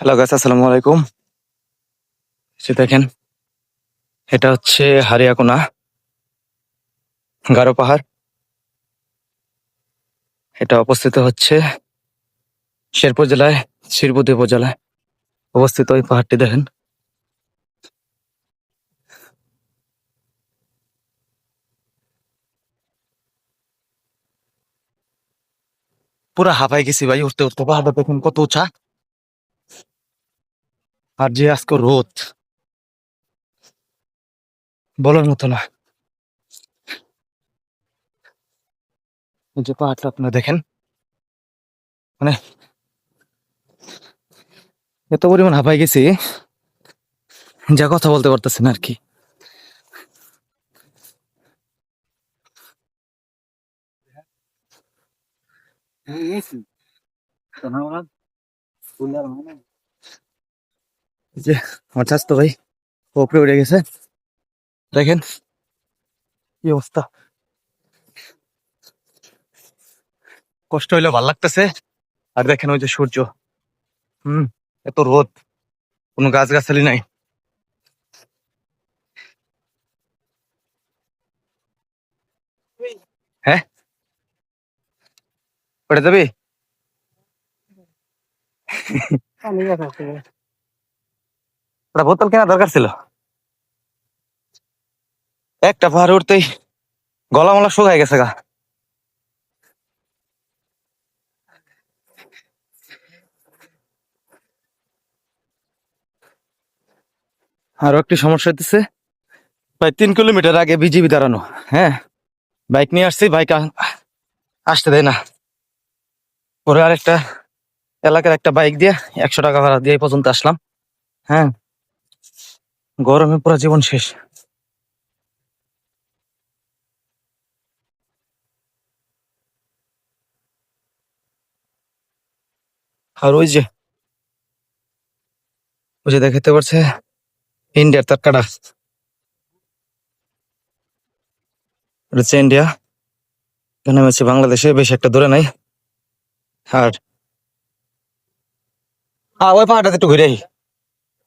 Hello guys, আসসালামু আলাইকুম। সে দেখেন, এটা হচ্ছে হারিয়াকোনা গারো পাহাড়। এটা অবস্থিত হচ্ছে শেরপুর জেলায়, শ্রীবতী উপজেলায় অবস্থিত। এই পাহাড়টি দেখেন, পুরা হাঁপাই গেছি ভাই উঠতে উঠতে। পাহাড়টা দেখুন কত উঁচা, আর যে আজকে রোদ বলার মতো না। এই যে পাহাড়টা আপনারা দেখেন, মানে এত পরিমাণ হাঁপাই গেছি, যা কথা বলতে পারতেছি না আর কি। এই যে আমার চাচতো ভাই উপরে উঠে গেছে, দেখেন কি অবস্থা। কষ্ট হইলেও ভাল লাগতেছে। আর দেখেন ওই যে সূর্য, হম, এত রোদ, কোনো গাছ গাছালি নাই। হ্যাঁ, ওটা যাবি? ওটা বোতল কেনা দরকার ছিল। একটা পাহাড় উঠতেই গলা মলা শুকায় গেছে গা। আরো একটি সমস্যা হইতেছে, প্রায় 3 কিলোমিটার আগে বিজিবি দাঁড়ানো। হ্যাঁ, বাইক নিয়ে আসছি, বাইক আসতে দেয় না। পরে আরেকটা এলাকার একটা বাইক দিয়ে 100 টাকা ভাড়া দিয়ে এই পর্যন্ত আসলাম। হ্যাঁ, গরমে পুরো জীবন শেষ। আর ওই যে দেখাতে পারছে ইন্ডিয়ার তার কাটা, এটা হচ্ছে ইন্ডিয়া। এখানে হচ্ছে বাংলাদেশে বেশি একটা দূরে নাই। আর ওই পাহাড়টাতে একটু ঘুরে আই,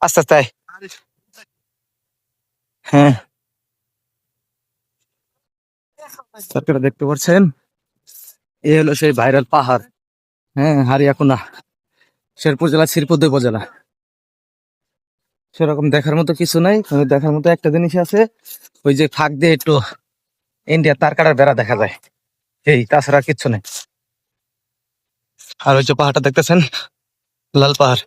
আস্তে আস্তে আয়। হ্যাঁ, তারপরে দেখতে পাচ্ছেন এই হলো সেই ভাইরাল পাহাড়। হ্যাঁ, হারিয়াকুনা, শেরপুর জেলা, শ্রীপুর উপজেলা। সেরকম দেখার মতো কিছু নাই, তবে দেখার মতো একটা জিনিস আছে, ওই যে ফাঁক দিয়ে একটু ইন্ডিয়া তার কাটার বেড়া দেখা যায়, এই তাছাড়া কিচ্ছু নেই। আর ওই যে পাহাড়টা দেখতেছেন, লাল পাহাড়।